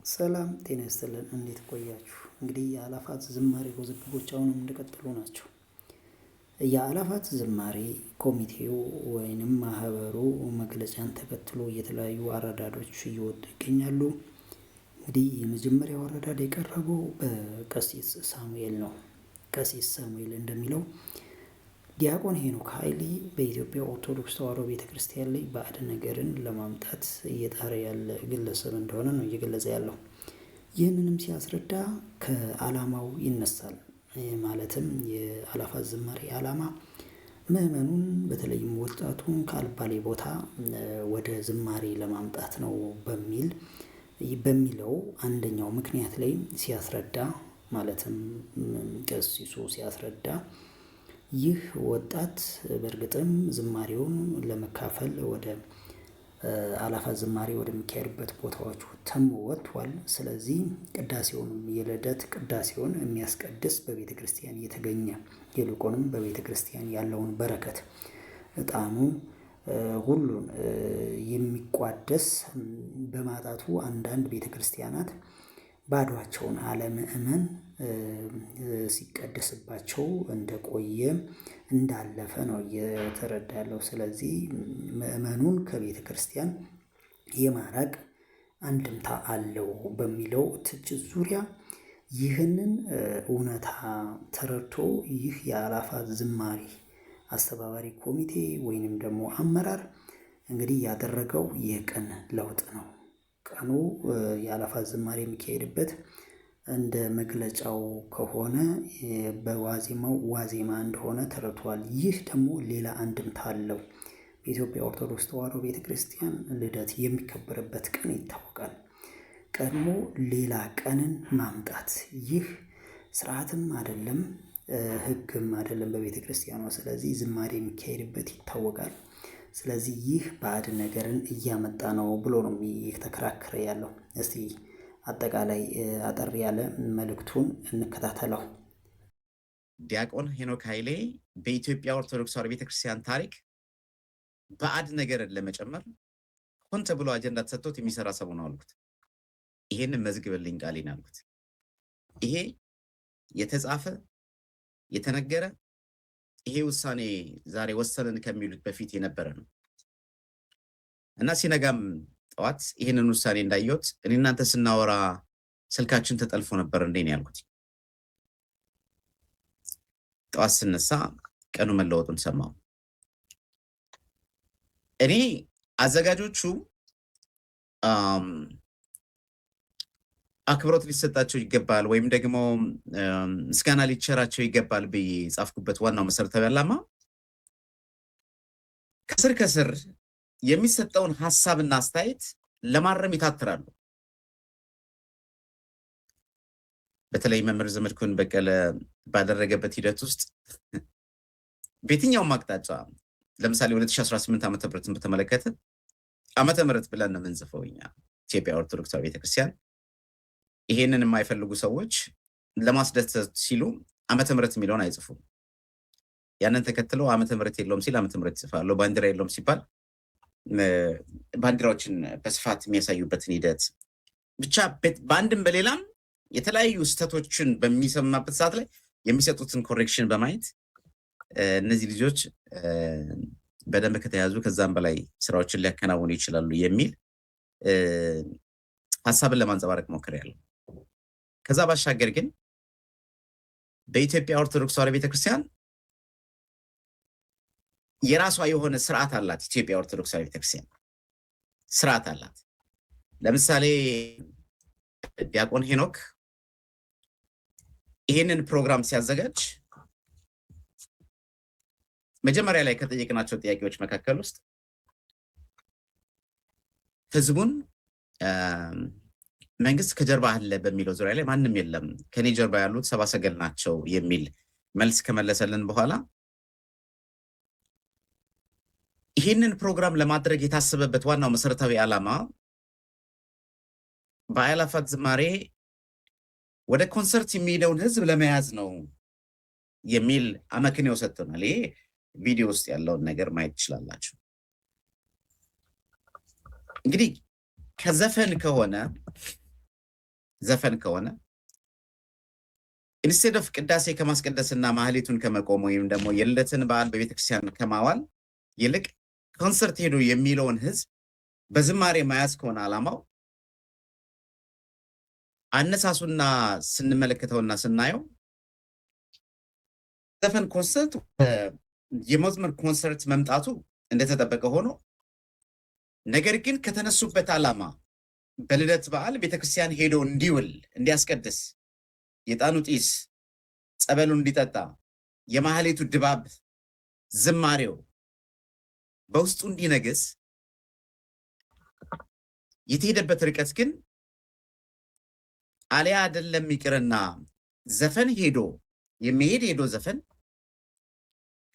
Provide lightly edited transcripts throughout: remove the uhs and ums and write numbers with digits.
ሰላም ጤና ይስጥልን። እንዴት ቆያችሁ? እንግዲህ የአእላፋት ዝማሬ ውዝግቦች አሁንም እንደቀጠሉ ናቸው። የአእላፋት ዝማሬ ኮሚቴው ወይንም ማህበሩ መግለጫን ተከትሎ የተለያዩ አረዳዶች እየወጡ ይገኛሉ። እንግዲህ የመጀመሪያው አረዳድ የቀረበው በቀሲስ ሳሙኤል ነው። ቀሲስ ሳሙኤል እንደሚለው ዲያቆን ሄኖክ ኃይሌ በኢትዮጵያ ኦርቶዶክስ ተዋሕዶ ቤተክርስቲያን ላይ ባዕድ ነገርን ለማምጣት እየጣረ ያለ ግለሰብ እንደሆነ ነው እየገለጸ ያለው። ይህንንም ሲያስረዳ ከዓላማው ይነሳል። ማለትም የአእላፋት ዝማሬ ዓላማ ምዕመኑን በተለይም ወጣቱን ከአልባሌ ቦታ ወደ ዝማሬ ለማምጣት ነው በሚለው አንደኛው ምክንያት ላይ ሲያስረዳ፣ ማለትም ቀሲሱ ሲያስረዳ ይህ ወጣት በእርግጥም ዝማሬውን ለመካፈል ወደ አእላፋት ዝማሬ ወደሚካሄድበት ቦታዎች ወጥቷል። ስለዚህ ቅዳሴውንም የልደት ቅዳሴውን የሚያስቀድስ በቤተ ክርስቲያን የተገኘ ይልቁንም በቤተ ክርስቲያን ያለውን በረከት ዕጣኑ ሁሉን የሚቋደስ በማጣቱ አንዳንድ ቤተ ክርስቲያናት ባዷቸውን አለምእመን ሲቀደስባቸው እንደቆየ እንዳለፈ ነው እየተረዳ ያለው። ስለዚህ ምእመኑን ከቤተ ክርስቲያን የማራቅ አንድምታ አለው በሚለው ትችት ዙሪያ ይህንን እውነታ ተረድቶ ይህ የአእላፋት ዝማሬ አስተባባሪ ኮሚቴ ወይንም ደግሞ አመራር እንግዲህ ያደረገው የቀን ለውጥ ነው። ቀኑ የአእላፋት ዝማሬ የሚካሄድበት እንደ መግለጫው ከሆነ በዋዜማው ዋዜማ እንደሆነ ተረድቷል። ይህ ደግሞ ሌላ አንድምታ አለው። በኢትዮጵያ ኦርቶዶክስ ተዋሕዶ ቤተክርስቲያን ልደት የሚከበርበት ቀን ይታወቃል። ቀድሞ ሌላ ቀንን ማምጣት ይህ ስርዓትም አይደለም፣ ሕግም አይደለም በቤተ ክርስቲያኗ። ስለዚህ ዝማሬ የሚካሄድበት ይታወቃል። ስለዚህ ይህ ባዕድ ነገርን እያመጣ ነው ብሎ ነው እየተከራከረ ያለው። እስቲ አጠቃላይ አጠር ያለ መልእክቱን እንከታተለው። ዲያቆን ሄኖክ ኃይሌ በኢትዮጵያ ኦርቶዶክስ ተዋሕዶ ቤተክርስቲያን ታሪክ ባዕድ ነገርን ለመጨመር ሆን ተብሎ አጀንዳ ተሰጥቶት የሚሰራ ሰው ነው አልኩት። ይሄንን መዝግብልኝ ቃሌን አልኩት። ይሄ የተጻፈ የተነገረ ይሄ ውሳኔ ዛሬ ወሰንን ከሚሉት በፊት የነበረ ነው እና ሲነጋም ጠዋት ይሄንን ውሳኔ እንዳየሁት እኔ እናንተ ስናወራ ስልካችን ተጠልፎ ነበር እንዴ ነው ያልኩት። ጠዋት ስነሳ ቀኑ መለወጡን ሰማሁ። እኔ አዘጋጆቹ አክብሮት ሊሰጣቸው ይገባል ወይም ደግሞ ምስጋና ሊቸራቸው ይገባል ብዬ ጻፍኩበት ዋናው መሰረታዊ ዓላማ ከስር ከስር የሚሰጠውን ሐሳብና አስተያየት ለማረም ይታትራሉ። በተለይ መምህር ዘመድኩን በቀለ ባደረገበት ሂደት ውስጥ በየትኛውም አቅጣጫ ለምሳሌ 2018 ዓመተ ምህረትን በተመለከተ ዓመተ ምህረት ብለን ነው የምንጽፈው እኛ ኢትዮጵያ ኦርቶዶክስ ቤተክርስቲያን። ይሄንን የማይፈልጉ ሰዎች ለማስደሰት ሲሉ ዓመተ ምህረት የሚለውን አይጽፉም። ያንን ተከትለው ዓመተ ምህረት የለውም ሲል ዓመተ ምህረት ይጽፋሉ። ባንዲራ የለውም ሲባል ባንዲራዎችን በስፋት የሚያሳዩበትን ሂደት ብቻ በአንድም በሌላም የተለያዩ ስህተቶችን በሚሰማበት ሰዓት ላይ የሚሰጡትን ኮሬክሽን በማየት እነዚህ ልጆች በደንብ ከተያዙ ከዛም በላይ ስራዎችን ሊያከናውኑ ይችላሉ የሚል ሐሳብን ለማንጸባረቅ ሞክሬያለሁ። ከዛ ባሻገር ግን በኢትዮጵያ ኦርቶዶክስ ተዋሕዶ ቤተክርስቲያን የራሷ የሆነ ስርዓት አላት። ኢትዮጵያ ኦርቶዶክስ ተዋሕዶ ቤተክርስቲያን ስርዓት አላት። ለምሳሌ ዲያቆን ሄኖክ ይሄንን ፕሮግራም ሲያዘጋጅ መጀመሪያ ላይ ከጠየቅናቸው ጥያቄዎች መካከል ውስጥ ህዝቡን መንግስት ከጀርባ አለ በሚለው ዙሪያ ላይ ማንም የለም ከኔ ጀርባ ያሉት ሰብአ ሰገል ናቸው የሚል መልስ ከመለሰልን በኋላ ይህንን ፕሮግራም ለማድረግ የታሰበበት ዋናው መሰረታዊ ዓላማ በአእላፋት ዝማሬ ወደ ኮንሰርት የሚሄደውን ህዝብ ለመያዝ ነው የሚል አመክንዮ ሰጥቶናል። ይሄ ቪዲዮ ውስጥ ያለውን ነገር ማየት ትችላላችሁ። እንግዲህ ከዘፈን ከሆነ ዘፈን ከሆነ ኢንስቴድ ኦፍ ቅዳሴ ከማስቀደስና ማህሌቱን ከመቆም ወይም ደግሞ የልደትን በዓል በቤተክርስቲያን ከማዋል ይልቅ ኮንሰርት ሄዶ የሚለውን ህዝብ በዝማሬ መያዝ ከሆነ ዓላማው አነሳሱና ስንመለከተውና ስናየው ዘፈን ኮንሰርት የመዝሙር ኮንሰርት መምጣቱ እንደተጠበቀ ሆኖ ነገር ግን ከተነሱበት ዓላማ በልደት በዓል ቤተክርስቲያን ሄዶ እንዲውል እንዲያስቀድስ የጣኑ ጢስ ጸበሉ እንዲጠጣ የማህሌቱ ድባብ ዝማሬው በውስጡ እንዲነግስ የተሄደበት ርቀት ግን አሊያ አይደለም ይቅርና ዘፈን ሄዶ ዘፈን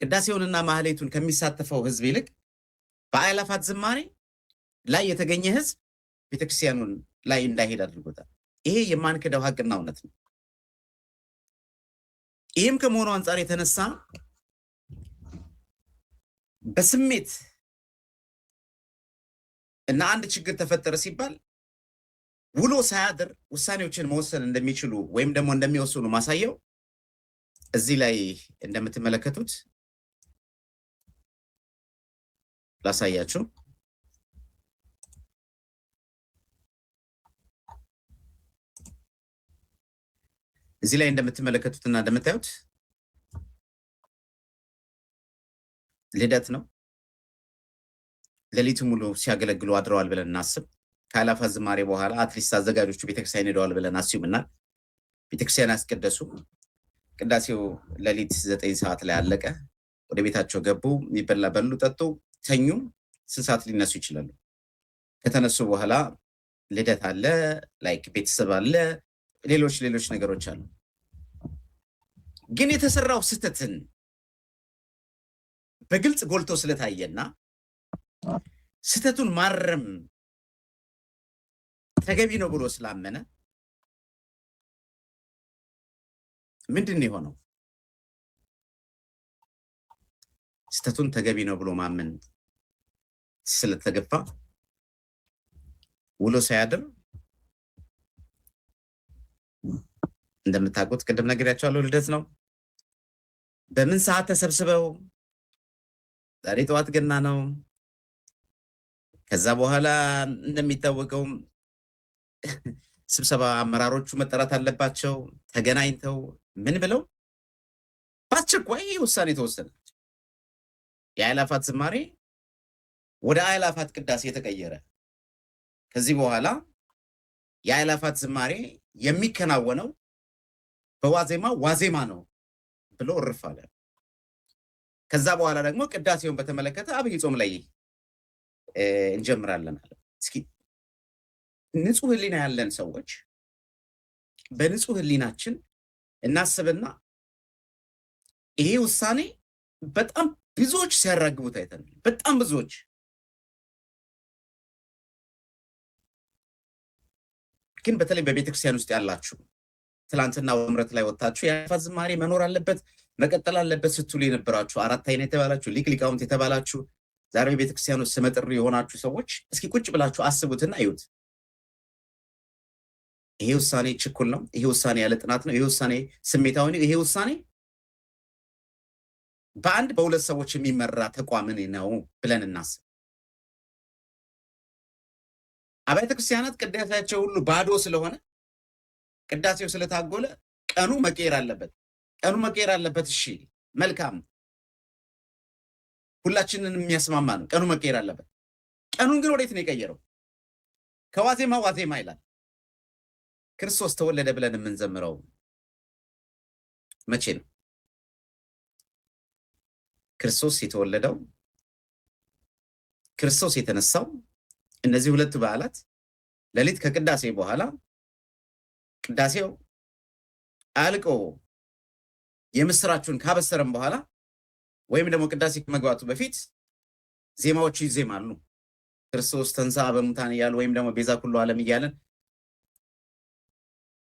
ቅዳሴውንና ማህሌቱን ከሚሳተፈው ህዝብ ይልቅ በአእላፋት ዝማሬ ላይ የተገኘ ህዝብ ቤተክርስቲያኑን ላይ እንዳይሄድ አድርጎታል። ይሄ የማንክደው ሀቅና እውነት ነው። ይህም ከመሆኑ አንጻር የተነሳ በስሜት እና አንድ ችግር ተፈጠረ ሲባል ውሎ ሳያድር ውሳኔዎችን መወሰን እንደሚችሉ ወይም ደግሞ እንደሚወስኑ ማሳየው እዚህ ላይ እንደምትመለከቱት ላሳያችሁ። እዚህ ላይ እንደምትመለከቱትና እንደምታዩት ልደት ነው። ሌሊቱ ሙሉ ሲያገለግሉ አድረዋል ብለን እናስብ። ከአእላፋት ዝማሬ በኋላ አትሊስት አዘጋጆቹ ቤተክርስቲያን ሄደዋል ብለን አስዩምና ቤተክርስቲያን ያስቀደሱ። ቅዳሴው ሌሊት 9 ሰዓት ላይ አለቀ። ወደ ቤታቸው ገቡ። የሚበላ በሉ፣ ጠጡ፣ ተኙ። 6 ሰዓት ሊነሱ ይችላሉ። ከተነሱ በኋላ ልደት አለ፣ ላይክ ቤተሰብ አለ፣ ሌሎች ነገሮች አሉ። ግን የተሰራው ስህተትን በግልጽ ጎልቶ ስለታየና ስህተቱን ማረም ተገቢ ነው ብሎ ስላመነ ምንድን ነው የሆነው? ስህተቱን ተገቢ ነው ብሎ ማመን ስለተገፋ ውሎ ሳያድር እንደምታውቁት ቅድም ነግሬያቸዋለሁ፣ ልደት ነው። በምን ሰዓት ተሰብስበው ዛሬ ጠዋት ገና ነው። ከዛ በኋላ እንደሚታወቀው ስብሰባ አመራሮቹ መጠራት አለባቸው። ተገናኝተው ምን ብለው በአስቸኳይ ውሳኔ ተወሰነ። የአእላፋት ዝማሬ ወደ አእላፋት ቅዳሴ የተቀየረ። ከዚህ በኋላ የአእላፋት ዝማሬ የሚከናወነው ዋዜማ ነው ብሎ እርፍ አለ። ከዛ በኋላ ደግሞ ቅዳሴውን በተመለከተ አብይ ጾም ላይ እንጀምራለን አለ። እስኪ ንጹህ ህሊና ያለን ሰዎች በንጹህ ህሊናችን እናስብና ይሄ ውሳኔ በጣም ብዙዎች ሲያራግቡት አይተናል። በጣም ብዙዎች ግን በተለይ በቤተክርስቲያን ውስጥ ያላችሁ ትላንትና ወምረት ላይ ወጣችሁ የአእላፋት ዝማሬ መኖር አለበት መቀጠል አለበት ስትሉ የነበራችሁ አራት አይነት የተባላችሁ ሊቃውንት የተባላችሁ ዛሬ በቤተክርስቲያን ውስጥ ስመጥር የሆናችሁ ሰዎች እስኪ ቁጭ ብላችሁ አስቡትና እዩት። ይሄ ውሳኔ ችኩል ነው። ይሄ ውሳኔ ያለ ጥናት ነው። ይሄ ውሳኔ ስሜታዊ ነው። ይሄ ውሳኔ በአንድ በሁለት ሰዎች የሚመራ ተቋምን ነው ብለን እናስብ። አብያተ ክርስቲያናት ቅዳሴያቸው ሁሉ ባዶ ስለሆነ ቅዳሴው ስለታጎለ ቀኑ መቀየር አለበት። እሺ መልካም፣ ሁላችንን የሚያስማማ ነው። ቀኑ መቀየር አለበት። ቀኑን ግን ወዴት ነው የቀየረው? ዋዜማ ይላል። ክርስቶስ ተወለደ ብለን የምንዘምረው መቼ ነው? ክርስቶስ የተወለደው ክርስቶስ የተነሳው እነዚህ ሁለት በዓላት ሌሊት ከቅዳሴ በኋላ ቅዳሴው አልቆ የምስራቹን ካበሰረም በኋላ ወይም ደግሞ ቅዳሴ ከመግባቱ በፊት ዜማዎቹ ይዜማሉ። ክርስቶስ ተንሥአ በሙታን እያሉ ወይም ደግሞ ቤዛ ኩሉ ዓለም እያለን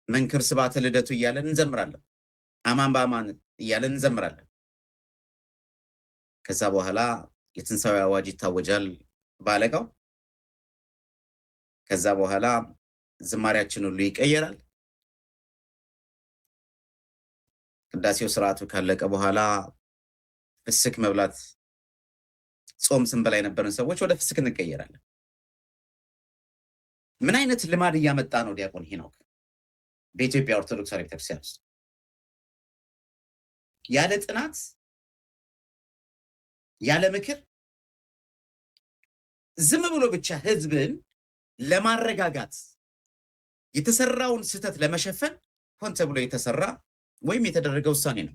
መንክር ስብሐተ ልደቱ እያለን እንዘምራለን። አማን በአማን እያለን እንዘምራለን። ከዛ በኋላ የትንሣኤ አዋጅ ይታወጃል ባለቃው። ከዛ በኋላ ዝማሬያችን ሁሉ ይቀየራል። ቅዳሴው ስርዓቱ ካለቀ በኋላ ፍስክ መብላት ጾም ስንበላ የነበረን ሰዎች ወደ ፍስክ እንቀየራለን። ምን አይነት ልማድ እያመጣ ነው ዲያቆን ሄኖክ በኢትዮጵያ ኦርቶዶክስ ቤተክርስቲያን ውስጥ? ያለ ጥናት ያለ ምክር ዝም ብሎ ብቻ ህዝብን ለማረጋጋት የተሰራውን ስህተት ለመሸፈን ሆን ተብሎ የተሰራ ወይም የተደረገ ውሳኔ ነው።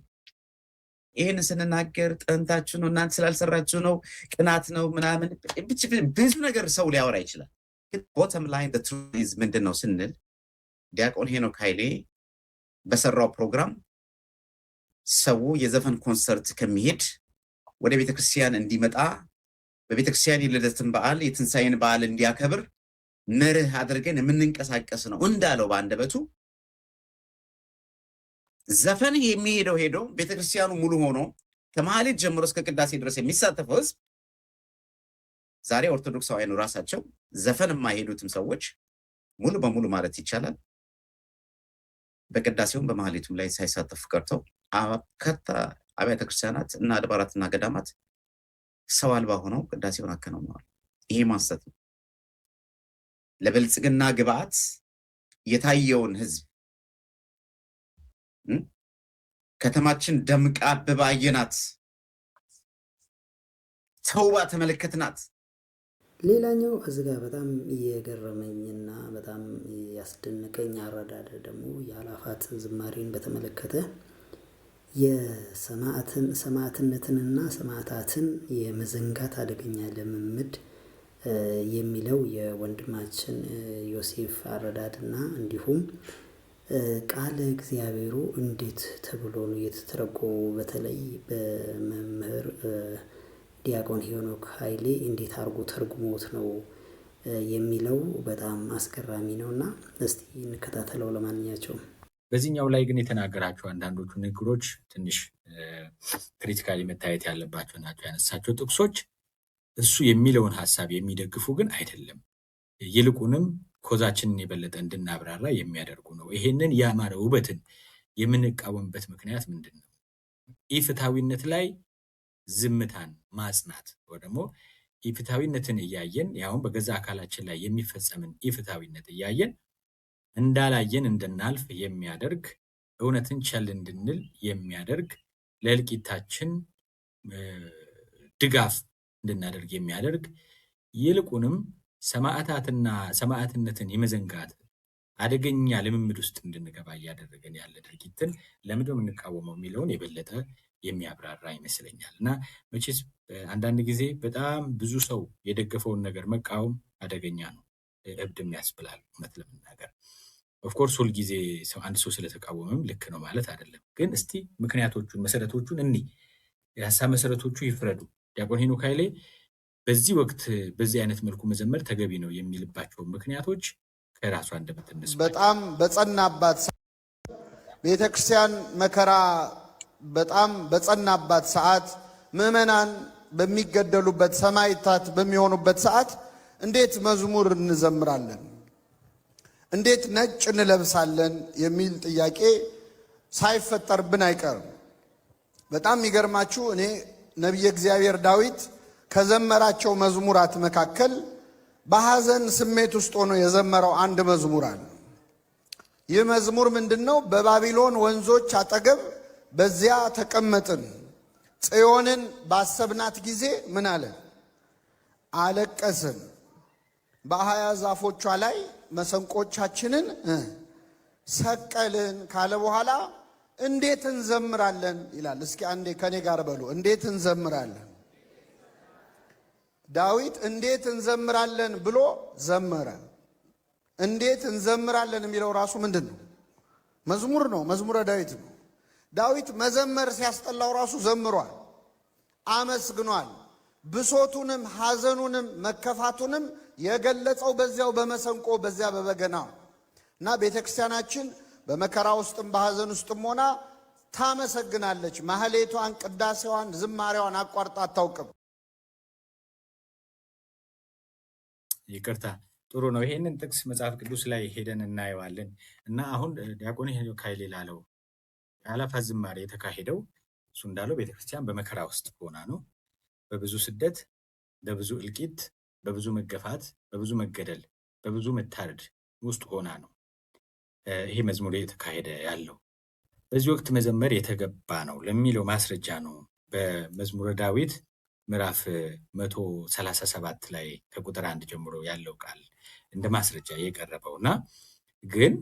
ይህን ስንናገር ጥንታችሁ ነው እናንተ ስላልሰራችሁ ነው ቅናት ነው ምናምን ብዙ ነገር ሰው ሊያወራ ይችላል። ግን ቦተም ላይን the truth is ምንድነው ስንል ዲያቆን ሄኖክ ኃይሌ በሰራው ፕሮግራም ሰው የዘፈን ኮንሰርት ከሚሄድ ወደ ቤተክርስቲያን እንዲመጣ በቤተክርስቲያን የልደትን በዓል የትንሳኤን በዓል እንዲያከብር መርህ አድርገን የምንንቀሳቀስ ነው እንዳለው በአንደበቱ ዘፈን የሚሄደው ሄዶ ቤተክርስቲያኑ ሙሉ ሆኖ ከመሐሌት ጀምሮ እስከ ቅዳሴ ድረስ የሚሳተፈው ህዝብ ዛሬ ኦርቶዶክሳውያኑ ራሳቸው ዘፈን የማይሄዱትም ሰዎች ሙሉ በሙሉ ማለት ይቻላል በቅዳሴውም በመሐሌቱም ላይ ሳይሳተፉ ቀርተው ከታ አብያተ ክርስቲያናት እና አድባራትና ገዳማት ሰው አልባ ሆነው ቅዳሴውን አከናውነዋል። ይሄ ማንሳት ነው። ለብልጽግና ግብዓት የታየውን ህዝብ ከተማችን ደምቃ አብባ አየናት፣ ተውባ ተመለከትናት። ሌላኛው እዚህ ጋር በጣም የገረመኝና በጣም ያስደነቀኝ አረዳድ ደግሞ የአእላፋት ዝማሬን በተመለከተ የሰማዕትነትንና ሰማዕታትን የመዘንጋት አደገኛ ልምምድ የሚለው የወንድማችን ዮሴፍ አረዳድና እንዲሁም ቃለ እግዚአብሔሩ እንዴት ተብሎ ነው የተተረጎመው? በተለይ በመምህር ዲያቆን ሄኖክ ኃይሌ እንዴት አድርጎ ተርጉሞት ነው የሚለው በጣም አስገራሚ ነውና እስቲ እንከታተለው። ለማንኛቸውም በዚህኛው ላይ ግን የተናገራቸው አንዳንዶቹ ንግግሮች ትንሽ ክሪቲካሊ መታየት ያለባቸው ናቸው። ያነሳቸው ጥቅሶች እሱ የሚለውን ሀሳብ የሚደግፉ ግን አይደለም። ይልቁንም ኮዛችንን የበለጠ እንድናብራራ የሚያደርጉ ነው። ይሄንን ያማረ ውበትን የምንቃወምበት ምክንያት ምንድን ነው? ኢፍትሐዊነት ላይ ዝምታን ማጽናት ወይ ደግሞ ኢፍትሐዊነትን እያየን ያውን በገዛ አካላችን ላይ የሚፈጸምን ኢፍትሐዊነት እያየን እንዳላየን እንድናልፍ የሚያደርግ እውነትን ቸል እንድንል የሚያደርግ ለእልቂታችን ድጋፍ እንድናደርግ የሚያደርግ ይልቁንም ሰማዕታትና ሰማዕትነትን የመዘንጋት አደገኛ ልምምድ ውስጥ እንድንገባ እያደረገን ያለ ድርጊትን ለምንድን ነው የምንቃወመው የሚለውን የበለጠ የሚያብራራ ይመስለኛል። እና መቼስ አንዳንድ ጊዜ በጣም ብዙ ሰው የደገፈውን ነገር መቃወም አደገኛ ነው፣ እብድም ያስብላል። እውነት ለመናገር ኦፍኮርስ ሁልጊዜ አንድ ሰው ስለተቃወመም ልክ ነው ማለት አይደለም። ግን እስቲ ምክንያቶቹን መሰረቶቹን የሀሳብ መሰረቶቹ ይፍረዱ። ዲያቆን ሄኖክ ኃይሌ በዚህ ወቅት በዚህ አይነት መልኩ መዘመር ተገቢ ነው የሚልባቸው ምክንያቶች ከራሱ አንደበት እንስማ። በጣም በጸናባት ቤተክርስቲያን መከራ በጣም በጸናባት ሰዓት ምዕመናን በሚገደሉበት ሰማዕታት በሚሆኑበት ሰዓት እንዴት መዝሙር እንዘምራለን? እንዴት ነጭ እንለብሳለን? የሚል ጥያቄ ሳይፈጠርብን አይቀርም። በጣም የሚገርማችሁ እኔ ነቢየ እግዚአብሔር ዳዊት ከዘመራቸው መዝሙራት መካከል በሐዘን ስሜት ውስጥ ሆኖ የዘመረው አንድ መዝሙር አለ። ይህ መዝሙር ምንድነው? በባቢሎን ወንዞች አጠገብ በዚያ ተቀመጥን፣ ጽዮንን ባሰብናት ጊዜ ምን አለ? አለቀስን፣ በአህያ ዛፎቿ ላይ መሰንቆቻችንን ሰቀልን ካለ በኋላ እንዴት እንዘምራለን ይላል። እስኪ አንዴ ከኔ ጋር በሉ፣ እንዴት እንዘምራለን? ዳዊት እንዴት እንዘምራለን ብሎ ዘመረ። እንዴት እንዘምራለን የሚለው ራሱ ምንድን ነው? መዝሙር ነው፣ መዝሙረ ዳዊት ነው። ዳዊት መዘመር ሲያስጠላው ራሱ ዘምሯል፣ አመስግኗል። ብሶቱንም ሐዘኑንም መከፋቱንም የገለጸው በዚያው በመሰንቆ በዚያ በበገናው እና ቤተክርስቲያናችን በመከራ ውስጥም በሐዘን ውስጥም ሆና ታመሰግናለች። ማህሌቷን፣ ቅዳሴዋን፣ ዝማሬዋን አቋርጣ አታውቅም። ይቅርታ ጥሩ ነው። ይሄንን ጥቅስ መጽሐፍ ቅዱስ ላይ ሄደን እናየዋለን እና አሁን ዲያቆን ሄኖክ ኃይሌ ላለው የአእላፋት ዝማሬ የተካሄደው እሱ እንዳለው ቤተክርስቲያን በመከራ ውስጥ ሆና ነው። በብዙ ስደት፣ በብዙ እልቂት፣ በብዙ መገፋት፣ በብዙ መገደል፣ በብዙ መታረድ ውስጥ ሆና ነው ይሄ መዝሙር የተካሄደ ያለው። በዚህ ወቅት መዘመር የተገባ ነው ለሚለው ማስረጃ ነው በመዝሙረ ዳዊት ምዕራፍ 137 ላይ ከቁጥር 1 ጀምሮ ያለው ቃል እንደ ማስረጃ የቀረበውና ግን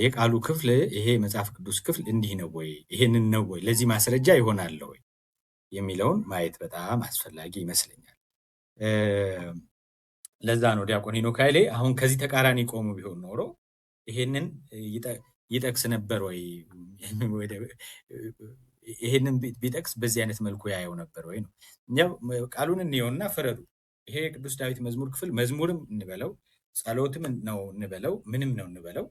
የቃሉ ክፍል ይሄ መጽሐፍ ቅዱስ ክፍል እንዲህ ነው ወይ ይሄንን ነው ወይ ለዚህ ማስረጃ ይሆናል ወይ የሚለውን ማየት በጣም አስፈላጊ ይመስለኛል። ለዛ ነው ዲያቆን ሄኖክ ኃይሌ አሁን ከዚህ ተቃራኒ ቆሙ ቢሆን ኖሮ ይሄንን ይጠቅስ ነበር ወይ ይሄንን ቢጠቅስ በዚህ አይነት መልኩ ያየው ነበር ወይ ነው። እኛው ቃሉን እንየውና ፍረዱ። ይሄ የቅዱስ ዳዊት መዝሙር ክፍል መዝሙርም እንበለው ጸሎትም ነው እንበለው ምንም ነው እንበለው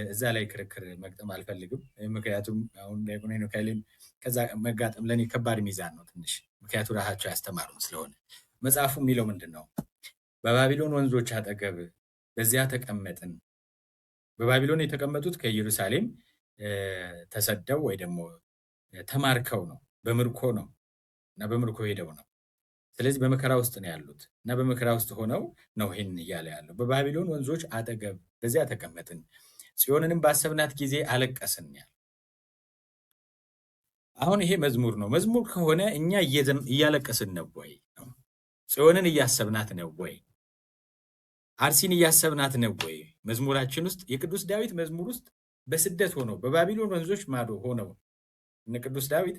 እዛ ላይ ክርክር መግጠም አልፈልግም። ምክንያቱም አሁን ዲያቆን ሄኖክ ኃይሌን ከዛ መጋጠም ለኔ ከባድ ሚዛን ነው ትንሽ፣ ምክንያቱ ራሳቸው ያስተማሩን ስለሆነ። መጽሐፉ የሚለው ምንድን ነው? በባቢሎን ወንዞች አጠገብ በዚያ ተቀመጥን። በባቢሎን የተቀመጡት ከኢየሩሳሌም ተሰደው ወይ ደግሞ ተማርከው ነው፣ በምርኮ ነው እና በምርኮ ሄደው ነው። ስለዚህ በመከራ ውስጥ ነው ያሉት እና በመከራ ውስጥ ሆነው ነው ይህን እያለ ያለው። በባቢሎን ወንዞች አጠገብ በዚያ ተቀመጥን፣ ጽዮንንም ባሰብናት ጊዜ አለቀስን ያለ። አሁን ይሄ መዝሙር ነው። መዝሙር ከሆነ እኛ እያለቀስን ነው ወይ? ጽዮንን እያሰብናት ነው ወይ? አርሲን እያሰብናት ነው ወይ? መዝሙራችን ውስጥ የቅዱስ ዳዊት መዝሙር ውስጥ በስደት ሆነው በባቢሎን ወንዞች ማዶ ሆነው እነ ቅዱስ ዳዊት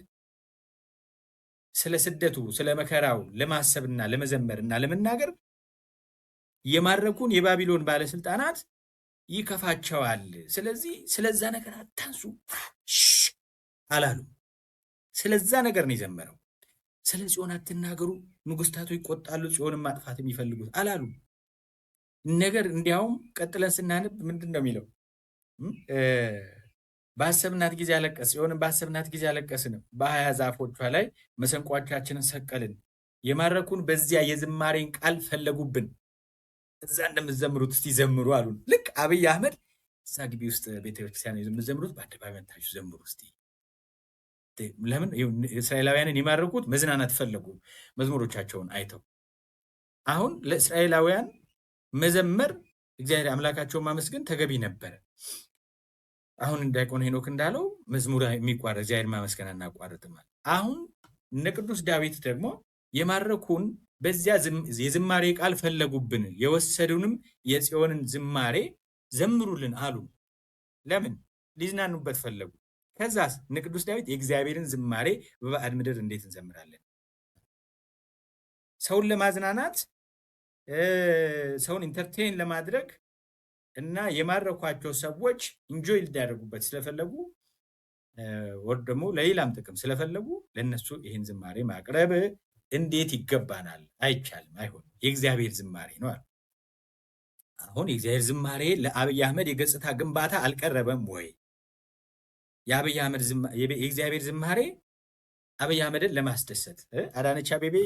ስለ ስደቱ ስለ መከራው ለማሰብና ለመዘመርና ለመናገር የማረኩን የባቢሎን ባለስልጣናት ይከፋቸዋል። ስለዚህ ስለዛ ነገር አታንሱ አላሉ። ስለዛ ነገር ነው የዘመረው። ስለ ጽዮን አትናገሩ፣ ንጉሥታቱ ይቆጣሉ፣ ጽዮንን ማጥፋት የሚፈልጉት አላሉ። ነገር እንዲያውም ቀጥለን ስናነብ ምንድን ነው የሚለው? ባሰብናት ጊዜ አለቀስ፣ ጽዮንን ባሰብናት ጊዜ አለቀስን፣ በሀያ ዛፎቿ ላይ መሰንቋቻችንን ሰቀልን፣ የማረኩን በዚያ የዝማሬን ቃል ፈለጉብን። እዛ እንደምትዘምሩት እስቲ ዘምሩ አሉን። ልክ አብይ አህመድ እዛ ግቢ ውስጥ ቤተክርስቲያን የምትዘምሩት በአደባባይ መታችሁ ዘምሩ እስቲ። ለምን እስራኤላውያንን የማረኩት መዝናናት ፈለጉ መዝሙሮቻቸውን አይተው። አሁን ለእስራኤላውያን መዘመር እግዚአብሔር አምላካቸውን ማመስገን ተገቢ ነበረ። አሁን ዲያቆን ሄኖክ እንዳለው መዝሙር የሚቋረጥ እግዚአብሔር ማመስገን አናቋርጥም። አሁን እነ ቅዱስ ዳዊት ደግሞ የማረኩን በዚያ የዝማሬ ቃል ፈለጉብን፣ የወሰዱንም የጽዮንን ዝማሬ ዘምሩልን አሉ። ለምን? ሊዝናኑበት ፈለጉ። ከዛስ እነ ቅዱስ ዳዊት የእግዚአብሔርን ዝማሬ በባዕድ ምድር እንዴት እንዘምራለን? ሰውን ለማዝናናት ሰውን ኢንተርቴን ለማድረግ እና የማረኳቸው ሰዎች ኢንጆይ ሊያደርጉበት ስለፈለጉ ወር ደግሞ ለሌላም ጥቅም ስለፈለጉ ለነሱ ይህን ዝማሬ ማቅረብ እንዴት ይገባናል? አይቻልም፣ አይሆንም። የእግዚአብሔር ዝማሬ ነው አሉ። አሁን የእግዚአብሔር ዝማሬ ለአብይ አህመድ የገጽታ ግንባታ አልቀረበም ወይ? የእግዚአብሔር ዝማሬ አብይ አህመድን ለማስደሰት አዳነች አቤቤ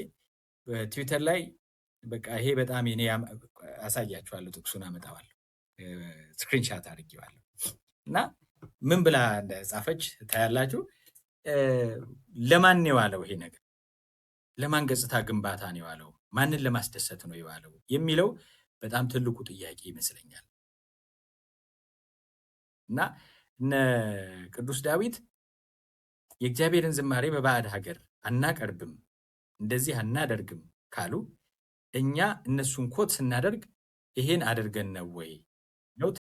በትዊተር ላይ በቃ ይሄ በጣም እኔ አሳያችኋለሁ፣ ጥቅሱን አመጣዋለሁ፣ ስክሪንሻት አድርጌዋለሁ እና ምን ብላ እንደጻፈች ታያላችሁ። ለማን ነው የዋለው ይሄ ነገር? ለማን ገጽታ ግንባታ ነው የዋለው? ማንን ለማስደሰት ነው የዋለው የሚለው በጣም ትልቁ ጥያቄ ይመስለኛል። እና እነ ቅዱስ ዳዊት የእግዚአብሔርን ዝማሬ በባዕድ ሀገር አናቀርብም፣ እንደዚህ አናደርግም ካሉ እኛ እነሱን ኮት ስናደርግ ይሄን አድርገን ነው ወይ ነው